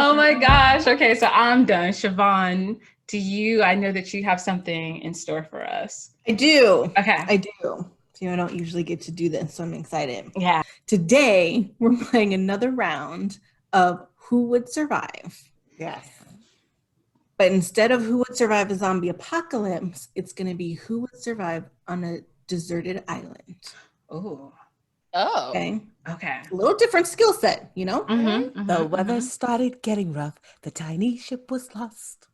Oh my gosh. Okay, so I'm done. Siobhan, I know that you have something in store for us. I do. Okay. I do. I don't usually get to do this, so I'm excited. Yeah. Today, we're playing another round of Who Would Survive? Yes. But instead of who would survive a zombie apocalypse, it's going to be who would survive on a deserted island. Oh. Okay. Okay. A little different skill set, you know? The weather started getting rough. The tiny ship was lost.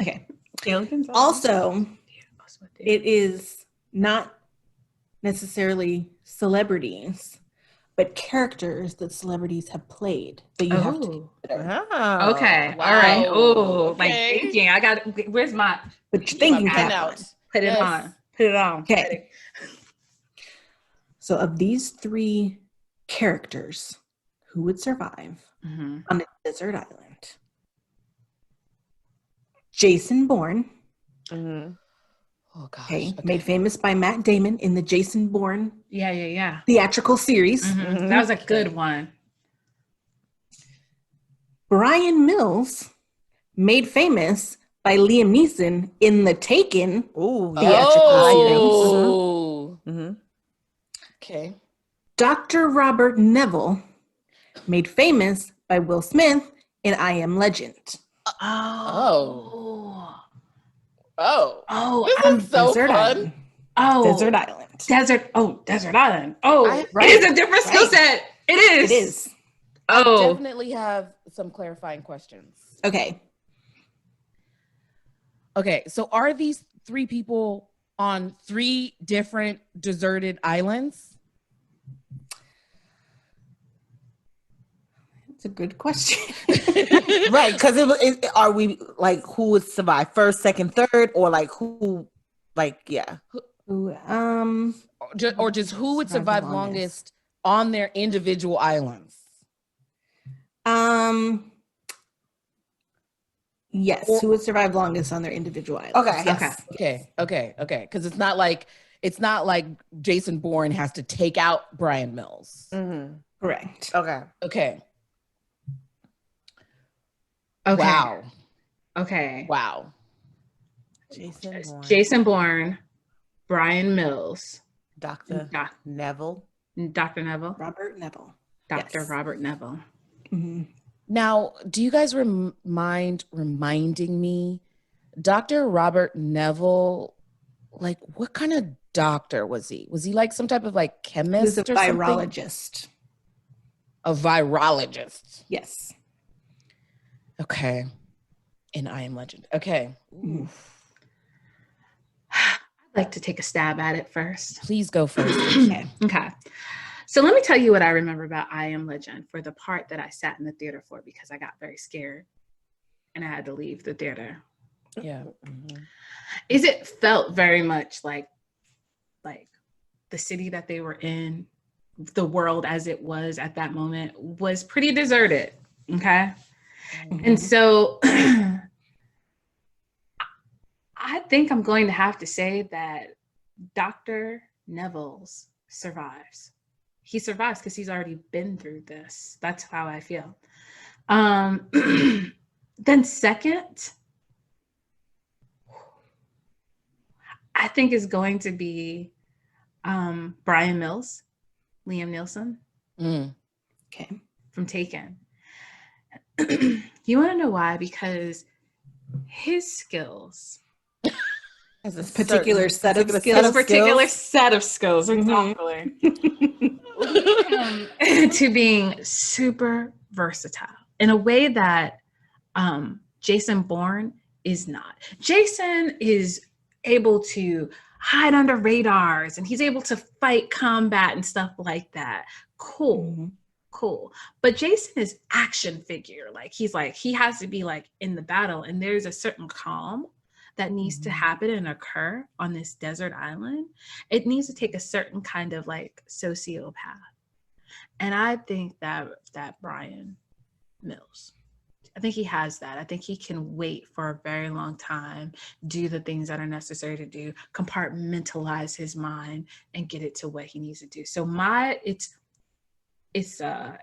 Okay. Also, it is not necessarily celebrities, but characters that celebrities have played that you have to consider. Oh, okay. wow. All right. Oh, Okay. like thinking. I got. Where's my? But you're thinking pen cap out. Put it on. Put it on. Okay. So, of these three characters, who would survive on a desert island? Jason Bourne. Oh gosh. Okay. Made famous by Matt Damon in the Jason Bourne Yeah. theatrical series. That was a good one. Bryan Mills, made famous by Liam Neeson in the Taken theatrical series. Okay. Dr. Robert Neville, made famous by Will Smith in I Am Legend. Oh. I'm so Desert fun. Island. Desert Island. Desert Island. Oh, right. It is a different skill set. It is. It is. I definitely have some clarifying questions. Okay. So are these three people on three different deserted islands? That's a good question. Right, because are we like who would survive first, second, third, or like who, like or just who would survive longest on their individual islands? Yes, who would survive longest on their individual islands? Okay. Yes. Okay. Because it's not like Jason Bourne has to take out Bryan Mills. Correct. Okay. Wow. Okay. Wow. Jason Bourne, Bryan Mills, Dr. Neville. Dr. Neville. Robert Neville. Dr. Yes. Robert Neville. Now, do you guys mind reminding me, Dr. Robert Neville, like what kind of doctor was he? Was he like some type of like chemist? He was a or something? virologist. A virologist. Yes. Okay. And I Am Legend. Okay. I'd like to take a stab at it first. Please go first. Okay. So let me tell you what I remember about I Am Legend for the part that I sat in the theater for because I got very scared and I had to leave the theater. Yeah. Is it felt very much like the city that they were in, the world as it was at that moment was pretty deserted. Okay. And so I think I'm going to have to say that Dr. Neville's survives. He survives because he's already been through this. That's how I feel. Then second, I think is going to be Bryan Mills, Liam Neeson. Okay. From Taken. You want to know why? Because his skills. As a particular set of skills. Exactly. To being super versatile in a way that Jason Bourne is not. Jason is able to hide under radars and he's able to fight combat and stuff like that. Cool. But Jason is action figure. He has to be like in the battle, and there's a certain calm that needs to happen and occur on this desert island. It needs to take a certain kind of like sociopath. And I think that Bryan Mills, I think he has that. I think he can wait for a very long time, do the things that are necessary to do, compartmentalize his mind, and get it to what he needs to do. So it's the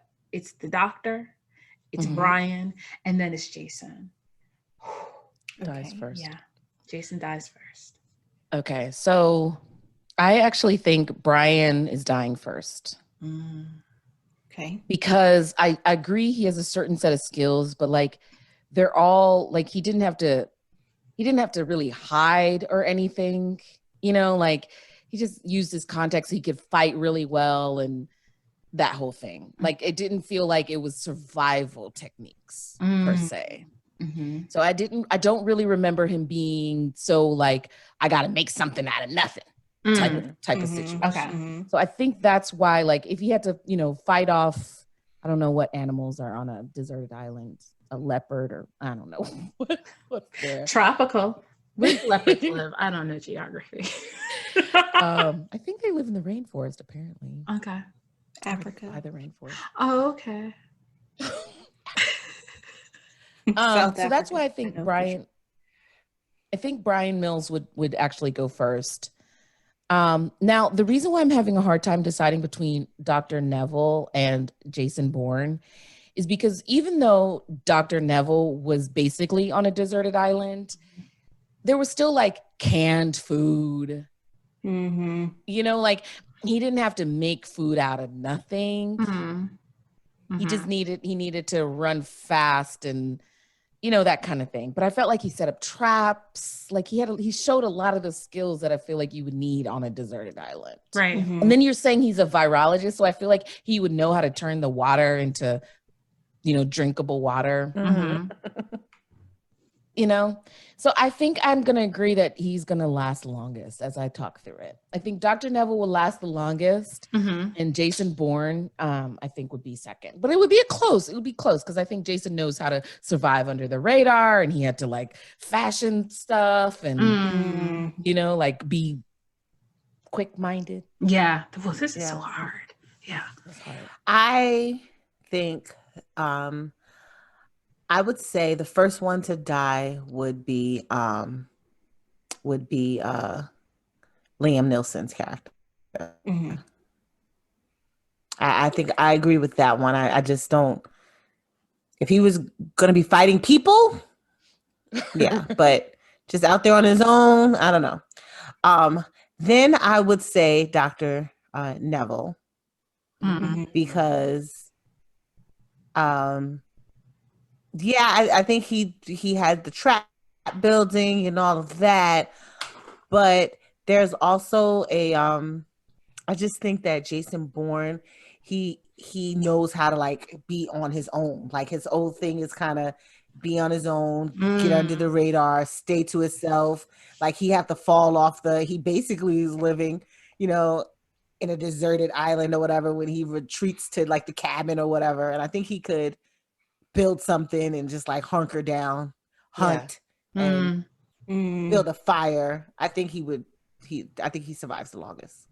doctor, it's Bryan, and then it's Jason. Dies first. Yeah, Jason dies first. Okay, so I actually think Bryan is dying first. Okay. Because I agree he has a certain set of skills, but like they're all like he didn't have to really hide or anything, you know, like he just used his context. He could fight really well and that whole thing. Like it didn't feel like it was survival techniques per se. So I don't really remember him being so like, I got to make something out of nothing type of situation. Okay. So I think that's why, like, if he had to, you know, fight off, I don't know what animals are on a deserted island, a leopard or I don't know what's there. Tropical. Where do leopards live? I don't know geography. I think they live in the rainforest, apparently. Okay. Africa. By the rainforest. Oh, okay. So that's why I think Bryan Mills would actually go first. Now, the reason why I'm having a hard time deciding between Dr. Neville and Jason Bourne is because even though Dr. Neville was basically on a deserted island, there was still like canned food. You know, like he didn't have to make food out of nothing. He just needed to run fast and, you know, that kind of thing. But I felt like he set up traps. Like he showed a lot of the skills that I feel like you would need on a deserted island. Right. And then you're saying he's a virologist. So I feel like he would know how to turn the water into, you know, drinkable water. You know? So I think I'm going to agree that he's going to last longest as I talk through it. I think Dr. Neville will last the longest and Jason Bourne, I think would be second. But it would be close because I think Jason knows how to survive under the radar and he had to like fashion stuff and, you know, like be quick-minded. Yeah. Well, this is so hard. Yeah. It's hard. I think I would say the first one to die would be Liam Neeson's character. I think I agree with that one. I just don't. If he was going to be fighting people, yeah, but just out there on his own, I don't know. Then I would say Dr. Neville because I think he had the trap building and all of that, but there's also I just think that Jason Bourne, he knows how to like be on his own. Like his whole thing is kind of be on his own, get under the radar, stay to himself. Like he had to fall off he basically is living, you know, in a deserted island or whatever when he retreats to like the cabin or whatever. And I think he could build something and just like hunker down, hunt and build a fire. I think I think he survives the longest.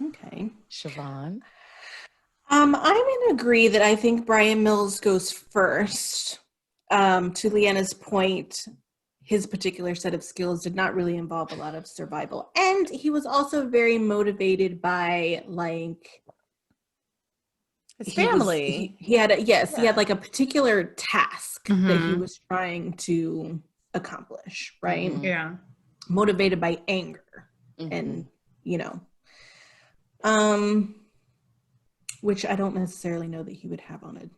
Okay. Siobhan? I'm going to agree that I think Bryan Mills goes first. To Leanna's point, his particular set of skills did not really involve a lot of survival. And he was also very motivated by like his family. He had like a particular task that he was trying to accomplish, right? Yeah. Motivated by anger and, you know, which I don't necessarily know that he would have on a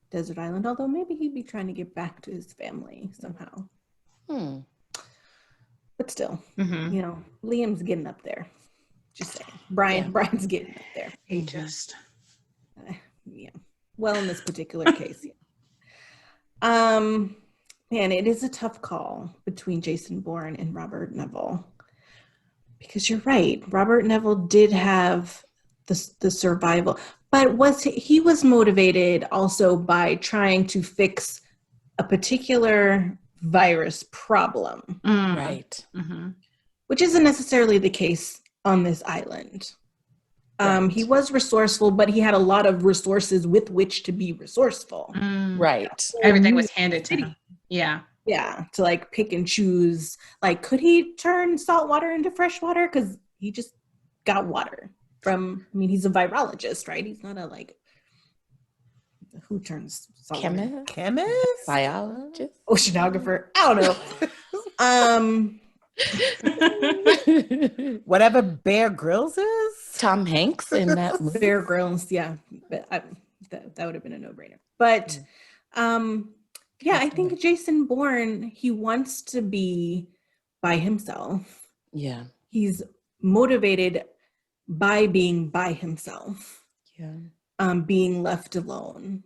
desert island, although maybe he'd be trying to get back to his family somehow. But still, you know, Liam's getting up there. Just saying. Brian's getting up there. He just... Well, in this particular case, man, it is a tough call between Jason Bourne and Robert Neville because you're right. Robert Neville did have the survival, but he was motivated also by trying to fix a particular virus problem, Right? Which isn't necessarily the case on this island. He was resourceful, but he had a lot of resources with which to be resourceful. Right. Everything was handed to him. Yeah. Yeah, to like pick and choose. Like, could he turn salt water into fresh water? Because he just got water from, I mean, he's a virologist, right? He's not a like, who turns salt water? Chemist? Biologist. Oceanographer. I don't know. Whatever Bear Grylls is? Tom Hanks in that movie. Bear Grylls, yeah. But that would have been a no-brainer. But yeah, I think Jason Bourne, he wants to be by himself. Yeah. He's motivated by being by himself. Yeah. Being left alone.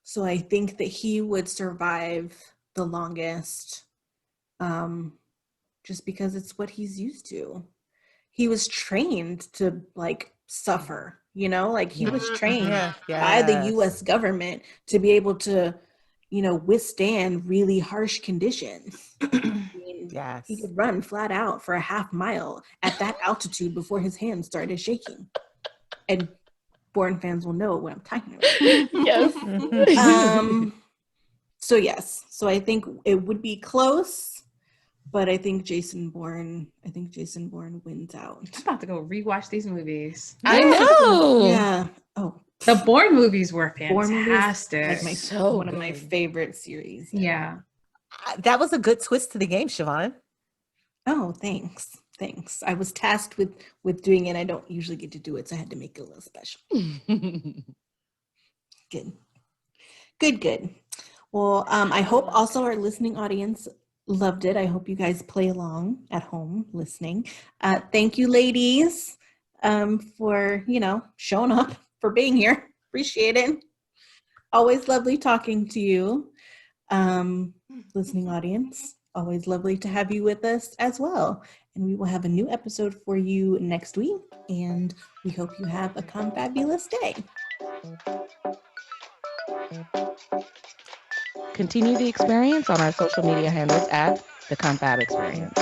So I think that he would survive the longest, just because it's what he's used to. He was trained to like suffer, you know, like he was trained by the US government to be able to, you know, withstand really harsh conditions. I mean, he could run flat out for a half mile at that altitude before his hands started shaking. And Bourne fans will know what I'm talking about. Yes. So yes, so I think it would be close, but I think Jason Bourne wins out. I'm about to go rewatch these movies. I know. Yeah. Oh, The Bourne movies were Bourne movies, fantastic. like one of my favorite series. Yeah. That was a good twist to the game, Siobhan. Oh, thanks. I was tasked with doing it. I don't usually get to do it, so I had to make it a little special. Good. Well, I hope also our listening audience loved it. I hope you guys play along at home listening. Thank you, ladies, for, you know, showing up, for being here. Appreciate it. Always lovely talking to you. Listening audience, always lovely to have you with us as well. And we will have a new episode for you next week. And we hope you have a confabulous day. Continue the experience on our social media handles at The Confab Experience.